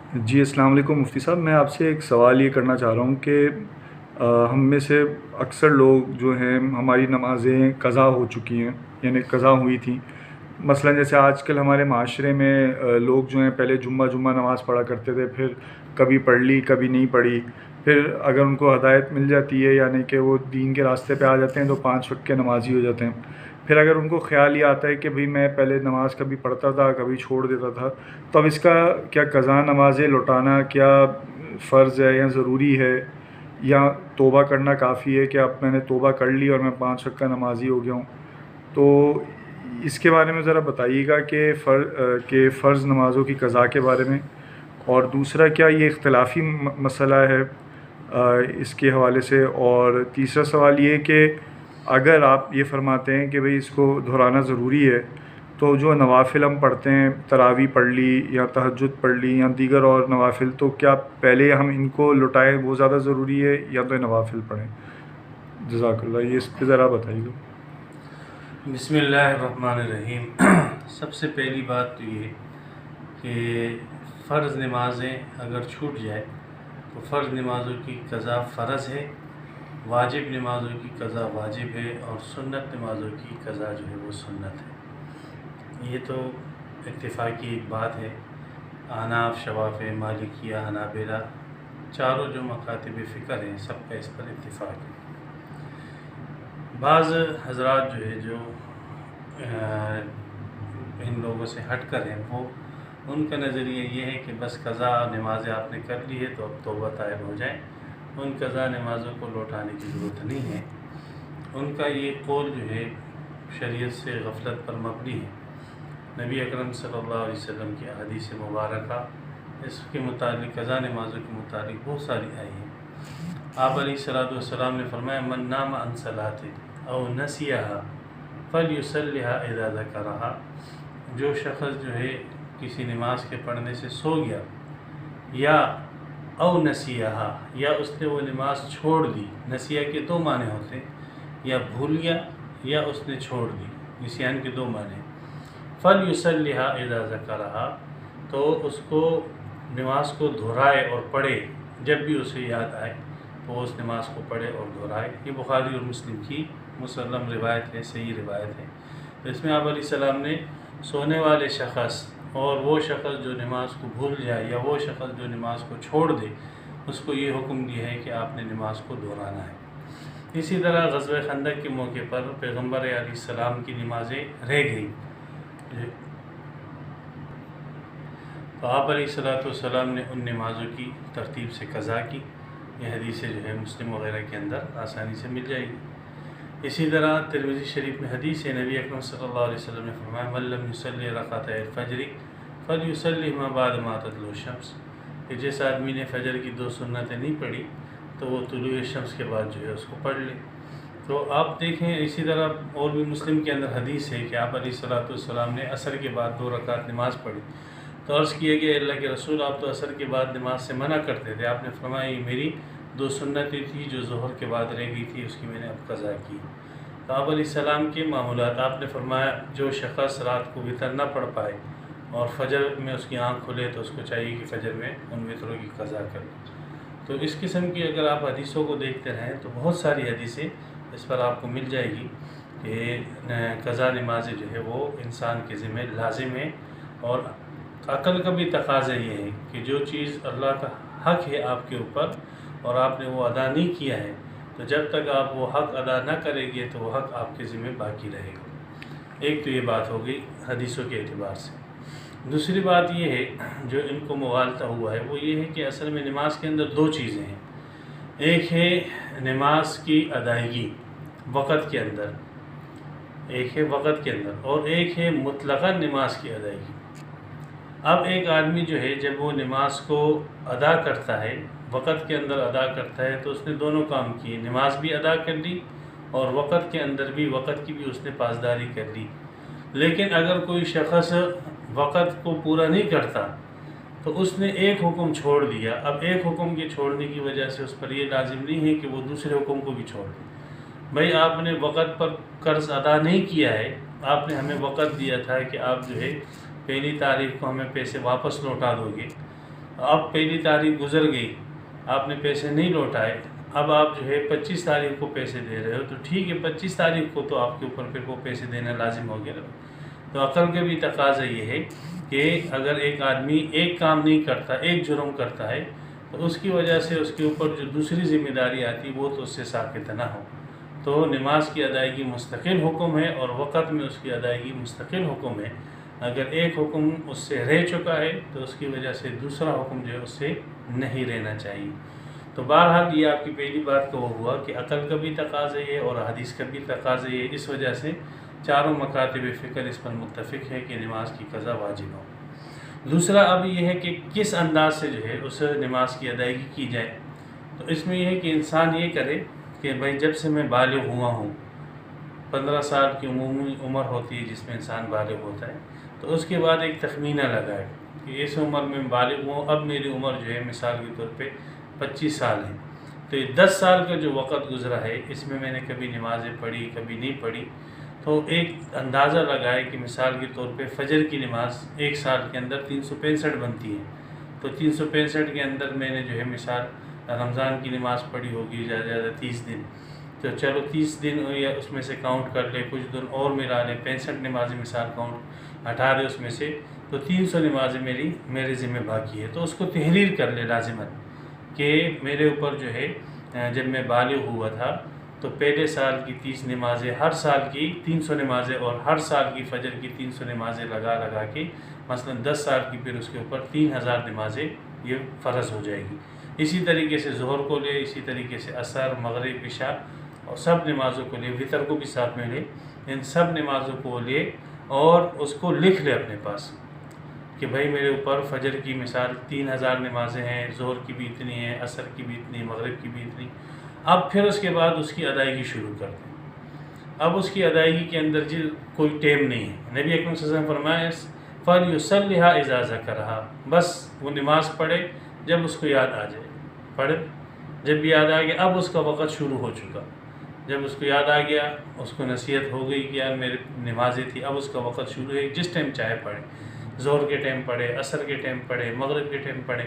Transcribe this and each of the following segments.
جی السلام علیکم مفتی صاحب، میں آپ سے ایک سوال یہ کرنا چاہ رہا ہوں کہ ہم میں سے اکثر لوگ جو ہیں ہماری نمازیں قضا ہو چکی ہیں، یعنی قضا ہوئی تھیں۔ مثلا جیسے آج کل ہمارے معاشرے میں لوگ جو ہیں پہلے جمعہ نماز پڑھا کرتے تھے، پھر کبھی پڑھ لی کبھی نہیں پڑھی، پھر اگر ان کو ہدایت مل جاتی ہے یعنی کہ وہ دین کے راستے پہ آ جاتے ہیں تو 5 وقت کے نمازی ہو جاتے ہیں۔ پھر اگر ان کو خیال یہ آتا ہے کہ بھئی میں پہلے نماز کبھی پڑھتا تھا کبھی چھوڑ دیتا تھا، تو اب اس کا کیا قضا نمازیں لوٹانا کیا فرض ہے یا ضروری ہے، یا توبہ کرنا کافی ہے کہ اب میں نے توبہ کر لی اور میں 5 وقت کا نمازی ہو گیا ہوں؟ تو اس کے بارے میں ذرا بتائیے گا کہ فرض نمازوں کی قضا کے بارے میں۔ اور دوسرا، کیا یہ اختلافی مسئلہ ہے اس کے حوالے سے؟ اور تیسرا سوال یہ کہ اگر آپ یہ فرماتے ہیں کہ بھئی اس کو دہرانا ضروری ہے، تو جو نوافل ہم پڑھتے ہیں، تراویح پڑھ لی یا تہجد پڑھ لی یا دیگر اور نوافل، تو کیا پہلے ہم ان کو لٹائیں وہ زیادہ ضروری ہے یا تو نوافل پڑھیں؟ جزاک اللہ، یہ اس پہ ذرا بتائیے گا۔ بسم اللہ الرحمن الرحیم۔ سب سے پہلی بات تو یہ کہ فرض نمازیں اگر چھوٹ جائے تو فرض نمازوں کی قضا فرض ہے، واجب نمازوں کی قضا واجب ہے، اور سنت نمازوں کی قضا جو ہے وہ سنت ہے۔ یہ تو اتفاقی ایک بات ہے۔ احناف، شوافع، مالکیہ، حنابلہ، چاروں جو مکاتب فکر ہیں سب کا اس پر اتفاق ہے۔ بعض حضرات جو ہے جو ان لوگوں سے ہٹ کر ہیں، وہ ان کا نظریہ یہ ہے کہ بس قضا نمازیں آپ نے کر لی ہے تو اب توبہ طائب ہو جائیں، ان قضا نمازوں کو لوٹانے کی ضرورت نہیں ہے۔ ان کا یہ قول جو ہے شریعت سے غفلت پر مبنی ہے۔ نبی اکرم صلی اللہ علیہ وسلم کی حدیث مبارکہ اس کے متعلق، قضا نمازوں کے متعلق بہت ساری آئی ہیں۔ آپ علیہ السلام نے فرمایا من نام عن صلاۃ او نسیہا فلیصلیھا اذا ذکرھا، جو شخص جو ہے کسی نماز کے پڑھنے سے سو گیا، یا او نسیہا، یا اس نے وہ نماز چھوڑ دی۔ نسیہ کے دو معنی ہوتے ہیں، یا بھول گیا یا اس نے چھوڑ دی، نسیان کے دو معنی۔ فلیصلیھا اذا ذکرھا، تو اس کو نماز کو دہرائے اور پڑھے جب بھی اسے یاد آئے، تو وہ اس نماز کو پڑھے اور دہرائے۔ یہ بخاری اور مسلم کی مسلم روایت ہے، صحیح روایت ہے۔ اس میں آپ علیہ السلام نے سونے والے شخص اور وہ شخص جو نماز کو بھول جائے یا وہ شخص جو نماز کو چھوڑ دے، اس کو یہ حکم دیا ہے کہ آپ نے نماز کو دہرانا ہے۔ اسی طرح غزوہ خندق کے موقع پر پیغمبر علیہ السلام کی نمازیں رہ گئیں، تو آپ علیہ السلام نے ان نمازوں کی ترتیب سے قضا کی۔ یہ حدیثیں جو ہے مسلم وغیرہ کے اندر آسانی سے مل جائے گی۔ اسی طرح ترمذی شریف میں حدیث ہے، نبی اکرم صلی اللہ علیہ وسلم نے فرمایا من لم یصلی رکعتي الفجر فلیصلیھما بعد ما تطلع الشمس، کہ جس آدمی نے فجر کی 2 سنتیں نہیں پڑھی تو وہ طلوع شمس کے بعد جو ہے اس کو پڑھ لے۔ تو آپ دیکھیں اسی طرح اور بھی مسلم کے اندر حدیث ہے کہ آپ علیہ السلام نے عصر کے بعد 2 رکعت نماز پڑھی، تو عرض کیا کہ اللہ کے رسول آپ تو عصر کے بعد نماز سے منع کرتے تھے، آپ نے فرمایا یہ میری 2 سنتیں تھیں جو ظہر کے بعد رہ گئی تھی، اس کی میں نے اب قضا کی۔ تو آپ علیہ السلام کے معمولات، آپ نے فرمایا جو شخص رات کو وطر نہ پڑھ پائے اور فجر میں اس کی آنکھ کھلے تو اس کو چاہیے کہ فجر میں ان وطروں کی قضا کر لے۔ تو اس قسم کی اگر آپ حدیثوں کو دیکھتے رہیں تو بہت ساری حدیثیں اس پر آپ کو مل جائے گی کہ قضا نمازیں جو ہے وہ انسان کے ذمہ لازم ہے، اور عقل کا بھی تقاضا یہ ہے کہ جو چیز اللہ کا حق ہے آپ کے اوپر اور آپ نے وہ ادا نہیں کیا ہے، تو جب تک آپ وہ حق ادا نہ کریں گے تو وہ حق آپ کے ذمہ باقی رہے گا۔ ایک تو یہ بات ہو گئی حدیثوں کے اعتبار سے۔ دوسری بات یہ ہے جو ان کو مغالطہ ہوا ہے، وہ یہ ہے کہ اصل میں نماز کے اندر 2 چیزیں ہیں۔ ایک ہے نماز کی ادائیگی وقت کے اندر، ایک ہے وقت کے اندر، اور ایک ہے مطلقاً نماز کی ادائیگی۔ اب ایک آدمی جو ہے جب وہ نماز کو ادا کرتا ہے، وقت کے اندر ادا کرتا ہے، تو اس نے دونوں کام کیے، نماز بھی ادا کر لی اور وقت کے اندر بھی، وقت کی بھی اس نے پاسداری کر لی۔ لیکن اگر کوئی شخص وقت کو پورا نہیں کرتا تو اس نے ایک حکم چھوڑ دیا، اب ایک حکم کے چھوڑنے کی وجہ سے اس پر یہ لازم نہیں ہے کہ وہ دوسرے حکم کو بھی چھوڑ دے۔ بھائی آپ نے وقت پر قرض ادا نہیں کیا ہے، آپ نے ہمیں وقت دیا تھا کہ آپ جو ہے 1 تاریخ کو ہمیں پیسے واپس لوٹا دو گے، اب پہلی تاریخ گزر گئی، آپ نے پیسے نہیں لوٹائے، اب آپ جو ہے 25 تاریخ کو پیسے دے رہے ہو، تو ٹھیک ہے 25 تاریخ کو تو آپ کے اوپر پھر وہ پیسے دینا لازم ہو گیا۔ تو عقل کا بھی تقاضا یہ ہے کہ اگر ایک آدمی ایک کام نہیں کرتا، ایک جرم کرتا ہے، تو اس کی وجہ سے اس کے اوپر جو دوسری ذمہ داری آتی وہ تو اس سے ساقط نہ ہو۔ تو نماز کی ادائیگی مستقل حکم ہے، اور وقت میں اس کی ادائیگی مستقل حکم ہے۔ اگر ایک حکم اس سے رہ چکا ہے تو اس کی وجہ سے دوسرا حکم جو ہے اس سے نہیں رہنا چاہیے۔ تو بہرحال یہ آپ کی پہلی بات کو ہوا کہ عقل کا بھی تقاضا ہے اور حدیث کا بھی تقاضا ہے، اس وجہ سے چاروں مکاتب فکر اس پر متفق ہے کہ نماز کی قضا واجب ہو۔ دوسرا اب یہ ہے کہ کس انداز سے جو ہے اس نماز کی ادائیگی کی جائے۔ تو اس میں یہ ہے کہ انسان یہ کرے کہ بھائی جب سے میں بالغ ہوا ہوں، 15 سال کی عمومی عمر ہوتی ہے جس میں انسان بالغ ہوتا ہے، تو اس کے بعد ایک تخمینہ لگائے کہ اس عمر میں بالغ ہوں، اب میری عمر جو ہے مثال کے طور پہ 25 سال ہے، تو یہ 10 سال کا جو وقت گزرا ہے اس میں نے کبھی نمازیں پڑھی کبھی نہیں پڑھی، تو ایک اندازہ لگائے کہ مثال کے طور پہ فجر کی نماز ایک سال کے اندر 365 بنتی ہے، تو 365 کے اندر میں نے جو ہے مثال رمضان کی نماز پڑھی ہوگی زیادہ زیادہ 30 دن، تو چلو 30 دن یا اس میں سے کاؤنٹ کر لے، کچھ دن اور ملا لے، 65 نمازیں مثال کاؤنٹ ہٹا دے اس میں سے، تو 300 نمازیں میرے ذمہ باقی ہے، تو اس کو تحریر کر لے لازماً کہ میرے اوپر جو ہے جب میں بالغ ہوا تھا تو پہلے سال کی 30 نمازیں، ہر سال کی 300 نمازیں، اور ہر سال کی فجر کی 300 نمازیں لگا کے مثلا 10 سال کی پھر اس کے اوپر 3000 نمازیں یہ فرض ہو جائے گی۔ اسی طریقے سے ظہر کو لے، اسی طریقے سے عصر، مغرب، عشاء اور سب نمازوں کو لے، وطر کو بھی ساتھ میں لے، ان سب نمازوں کو لے اور اس کو لکھ لے اپنے پاس کہ بھائی میرے اوپر فجر کی مثال 3000 نمازیں ہیں، ظہر کی بھی اتنی ہیں، عصر کی بھی اتنی، مغرب کی بھی اتنی۔ اب پھر اس کے بعد اس کی ادائیگی شروع کر دیں۔ اب اس کی ادائیگی کے اندر کوئی ٹیم نہیں ہے۔ نبی اکرم صلی اللہ علیہ وسلم فرمایا فَلْيُصَلِّهَا إِذَا ذَكَرَهَا، بس وہ نماز پڑھے جب اس کو یاد آ جائے، پڑھے جب یاد آ گیا، اب اس کا وقت شروع ہو چکا، جب اس کو یاد آ گیا، اس کو نصیحت ہو گئی کہ یار میرے نمازیں تھی، اب اس کا وقت شروع ہے، جس ٹائم چاہے پڑھے، ظہر کے ٹائم پڑھے، عصر کے ٹائم پڑھے، مغرب کے ٹائم پڑھے،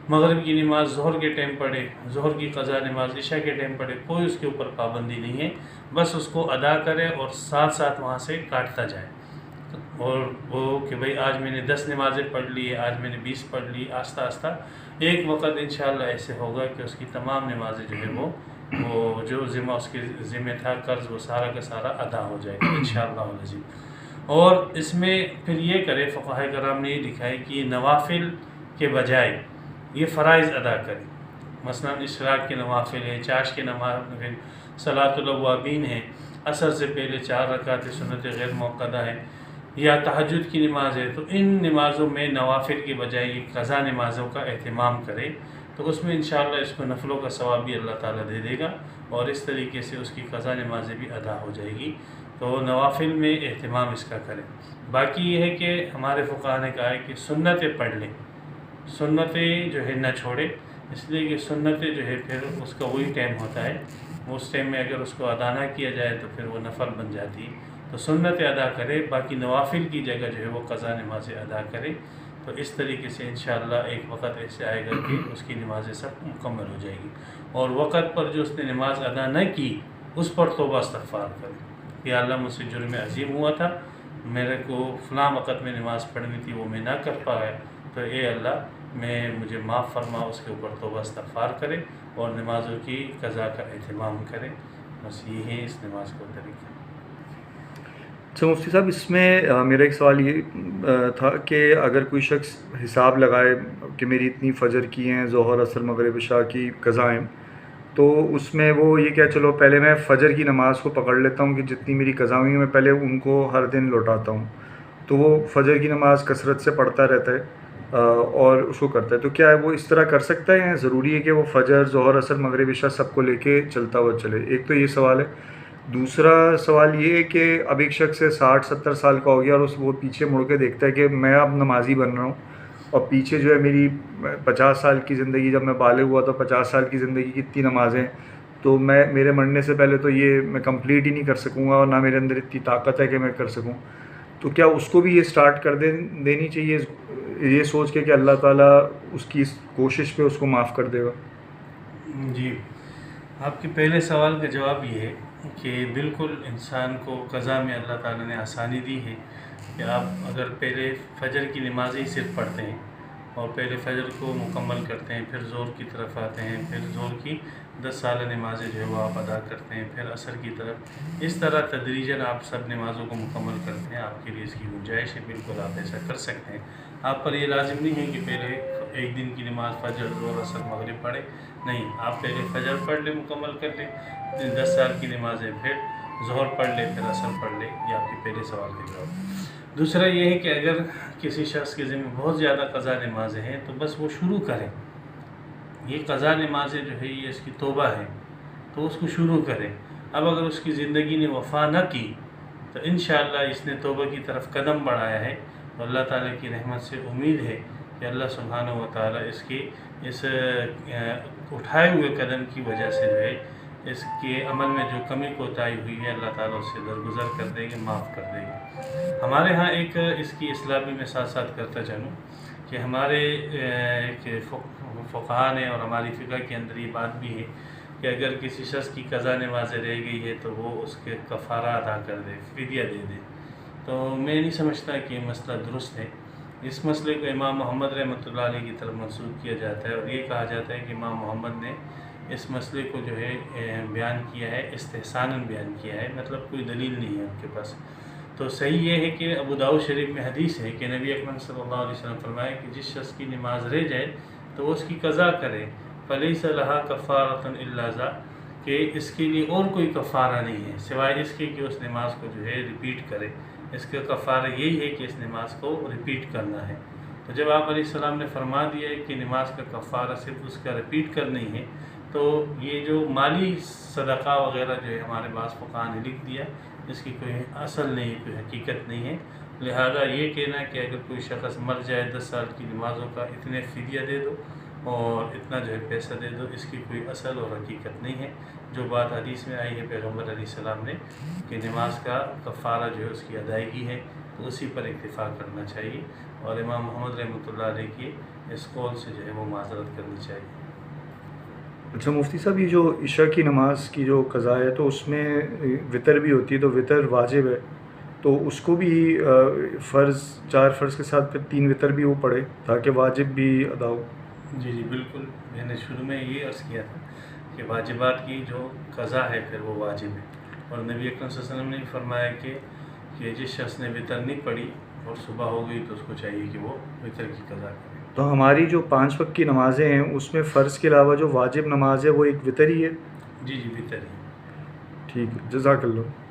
مغرب کی نماز ظہر کے ٹائم پڑھے، ظہر کی قضا نماز عشاء کے ٹائم پڑھے، کوئی اس کے اوپر پابندی نہیں ہے، بس اس کو ادا کرے اور ساتھ ساتھ وہاں سے کاٹتا جائے، اور وہ کہ بھئی آج میں نے 10 نمازیں پڑھ لی ہے، آج میں نے 20 پڑھ لی، آہستہ آہستہ ایک وقت انشاءاللہ ایسے ہوگا کہ اس کی تمام نمازیں جو ہے وہ جو ذمہ اس کے ذمہ تھا قرض، وہ سارا کا سارا ادا ہو جائے گا انشاءاللہ العظیم۔ اور اس میں پھر یہ کرے، فقہاء کرام نے یہ لکھا ہے کہ یہ نوافل کے بجائے یہ فرائض ادا کرے، مثلا اشراق کے نوافل ہیں، چاش کے نوافل، صلاۃ الاوابین ہے، عصر سے پہلے 4 رکعت سنت غیر موقدہ ہے، یا تہجد کی نماز ہے، تو ان نمازوں میں نوافل کے بجائے یہ قضا نمازوں کا اہتمام کرے، تو اس میں انشاءاللہ اس کو نفلوں کا ثواب بھی اللہ تعالیٰ دے دے گا، اور اس طریقے سے اس کی قضا نمازیں بھی ادا ہو جائے گی۔ تو نوافل میں اہتمام اس کا کریں۔ باقی یہ ہے کہ ہمارے فقہاء نے کہا ہے کہ سنتیں پڑھ لیں، سنتیں جو ہے نہ چھوڑے، اس لیے کہ سنتیں جو ہے پھر اس کا وہی ٹائم ہوتا ہے، اس ٹائم میں اگر اس کو ادا نہ کیا جائے تو پھر وہ نفل بن جاتی ہے، تو سنتیں ادا کرے، باقی نوافل کی جگہ جو ہے وہ قضا نمازیں ادا کرے، تو اس طریقے سے انشاءاللہ ایک وقت ایسے آئے گا کہ اس کی نمازیں سب مکمل ہو جائے گی، اور وقت پر جو اس نے نماز ادا نہ کی اس پر توبہ استغفار کرے کہ یا اللہ مجھ سے جرم عظیم ہوا تھا، میرے کو فلاں وقت میں نماز پڑھنی تھی وہ میں نہ کر پایا، تو اے اللہ مجھے معاف فرما، اس کے اوپر توبہ استغفار کرے اور نمازوں کی قضا کا اہتمام کرے۔ بس یہ ہے اس نماز کا طریقہ۔ اچھا مفتی صاحب، اس میں میرا ایک سوال یہ تھا کہ اگر کوئی شخص حساب لگائے کہ میری اتنی فجر کی ہیں، ظہر، عصر، مغرب، عشاء کی قضائیں، تو اس میں وہ یہ کہ چلو پہلے میں فجر کی نماز کو پکڑ لیتا ہوں کہ جتنی میری قضا ہوئی ہیں میں پہلے ان کو ہر دن لوٹاتا ہوں، تو وہ فجر کی نماز کثرت سے پڑھتا رہتا ہے اور اس کو کرتا ہے، تو کیا وہ اس طرح کر سکتا ہے یا ضروری ہے کہ وہ فجر، ظہر، عصر، مغرب، عشاء سب کو لے کے چلتا ہوا چلے؟ ایک تو یہ سوال ہے۔ دوسرا سوال یہ ہے کہ اب ایک شخص 60-70 سال کا ہو گیا اور وہ پیچھے مڑ کے دیکھتا ہے کہ میں اب نمازی بن رہا ہوں، اور پیچھے جو ہے میری 50 سال کی زندگی، جب میں بالغ ہوا تو 50 سال کی زندگی کی اتنی نمازیں، تو میرے مرنے سے پہلے تو یہ میں کمپلیٹ ہی نہیں کر سکوں گا، اور نہ میرے اندر اتنی طاقت ہے کہ میں کر سکوں، تو کیا اس کو بھی یہ سٹارٹ کر دینی چاہیے یہ سوچ کے کہ اللہ تعالیٰ اس کی اس کوشش پہ اس کو معاف کر دے گا؟ جی، آپ کے پہلے سوال کا جواب یہ ہے کہ بالکل انسان کو قضا میں اللہ تعالیٰ نے آسانی دی ہے کہ آپ اگر پہلے فجر کی نماز ہی صرف پڑھتے ہیں اور پہلے فجر کو مکمل کرتے ہیں، پھر ظہر کی طرف آتے ہیں، پھر ظہر کی 10 سالہ نمازیں جو ہے وہ آپ ادا کرتے ہیں، پھر عصر کی طرف، اس طرح تدریجاً آپ سب نمازوں کو مکمل کرتے ہیں، آپ کے لیے اس کی گنجائش ہے، بالکل آپ ایسا کر سکتے ہیں۔ آپ پر یہ لازم نہیں ہے کہ پہلے ایک دن کی نماز فجر ظہر عصر مغرب پڑھیں، نہیں، آپ پہلے فجر پڑھ لیں، مکمل کر لیں، 10 سال کی نمازیں، پھر ظہر پڑھ لیں، پھر عصر پڑھ لیں۔ یہ آپ کے پہلے سوال کا جواب۔ دوسرا یہ ہے کہ اگر کسی شخص کے ذمہ بہت زیادہ قضا نمازیں ہیں تو بس وہ شروع کریں، یہ قضا نمازیں جو ہے یہ اس کی توبہ ہے تو اس کو شروع کریں۔ اب اگر اس کی زندگی نے وفا نہ کی تو انشاءاللہ اس نے توبہ کی طرف قدم بڑھایا ہے، تو اللہ تعالیٰ کی رحمت سے امید ہے کہ اللہ سبحانہ و تعالیٰ اس کی اس اٹھائے ہوئے قدم کی وجہ سے جو ہے اس کے عمل میں جو کمی کوتاہی ہوئی ہے اللہ تعالیٰ اس سے درگزر کر دے گے، معاف کر دے گے۔ ہمارے ہاں ایک اس کی اصلاح بھی میں ساتھ ساتھ کرتا چلوں کہ ہمارے ایک فقہا نے اور ہماری فقہ کے اندر یہ بات بھی ہے کہ اگر کسی شخص کی قضا نمازیں رہ گئی ہے تو وہ اس کے کفارہ ادا کر دے، فدیہ دے دے۔ تو میں نہیں سمجھتا کہ یہ مسئلہ درست ہے۔ اس مسئلے کو امام محمد رحمۃ اللہ علیہ کی طرف منسوب کیا جاتا ہے اور یہ کہا جاتا ہے کہ امام محمد نے اس مسئلے کو جو ہے بیان کیا ہے، استحساناً بیان کیا ہے، مطلب کوئی دلیل نہیں ہے ان کے پاس۔ تو صحیح یہ ہے کہ ابو داؤد شریف میں حدیث ہے کہ نبی اکرم صلی اللہ علیہ وسلم فرمایا کہ جس شخص کی نماز رہ جائے تو وہ اس کی قضا کرے، فَلَيْسَ لَهَا كَفَّارَةٌ إِلَّا ذَا، کہ اس کے لیے اور کوئی کفارہ نہیں ہے سوائے اس کے کہ اس نماز کو جو ہے ریپیٹ کرے۔ اس کا کفارہ یہی ہے کہ اس نماز کو ریپیٹ کرنا ہے۔ تو جب آپ علیہ السلام نے فرما دیا ہے کہ نماز کا کفارہ صرف اس کا ریپیٹ کرنا ہی ہے، تو یہ جو مالی صدقہ وغیرہ جو ہے ہمارے بعض فقہاء نے لکھ دیا، اس کی کوئی اصل نہیں، کوئی حقیقت نہیں ہے۔ لہذا یہ کہنا کہ اگر کوئی شخص مر جائے 10 سال کی نمازوں کا اتنے فدیہ دے دو اور اتنا جو ہے پیسہ دے دو، اس کی کوئی اصل اور حقیقت نہیں ہے۔ جو بات حدیث میں آئی ہے پیغمبر علیہ السلام نے کہ نماز کا کفارہ جو ہے اس کی ادائیگی ہے، تو اسی پر اکتفا کرنا چاہیے اور امام محمد رحمۃ اللہ علیہ کی اس قول سے جو ہے وہ معذرت کرنی چاہیے۔ اچھا مفتی صاحب، یہ جو عشاء کی نماز کی جو قضا ہے تو اس میں وطر بھی ہوتی ہے، تو وطر واجب ہے، تو اس کو بھی فرض 4 فرض کے ساتھ پھر 3 وطر بھی وہ پڑھے تاکہ واجب بھی ادا ہو؟ جی جی بالکل، میں نے شروع میں یہ عرض کیا تھا کہ واجبات کی جو قضا ہے پھر وہ واجب ہے، اور نبی اکرم صلی اللہ علیہ وسلم نے فرمایا کہ جس شخص نے وطر نہیں پڑھی اور صبح ہو گئی تو اس کو چاہیے کہ وہ وطر کی قضا کرے۔ تو ہماری جو 5 وقت کی نمازیں ہیں اس میں فرض کے علاوہ جو واجب نماز ہے وہ ایک وطر ہی ہے؟ جی جی وطر ہی۔ ٹھیک ہے، جزاک اللہ۔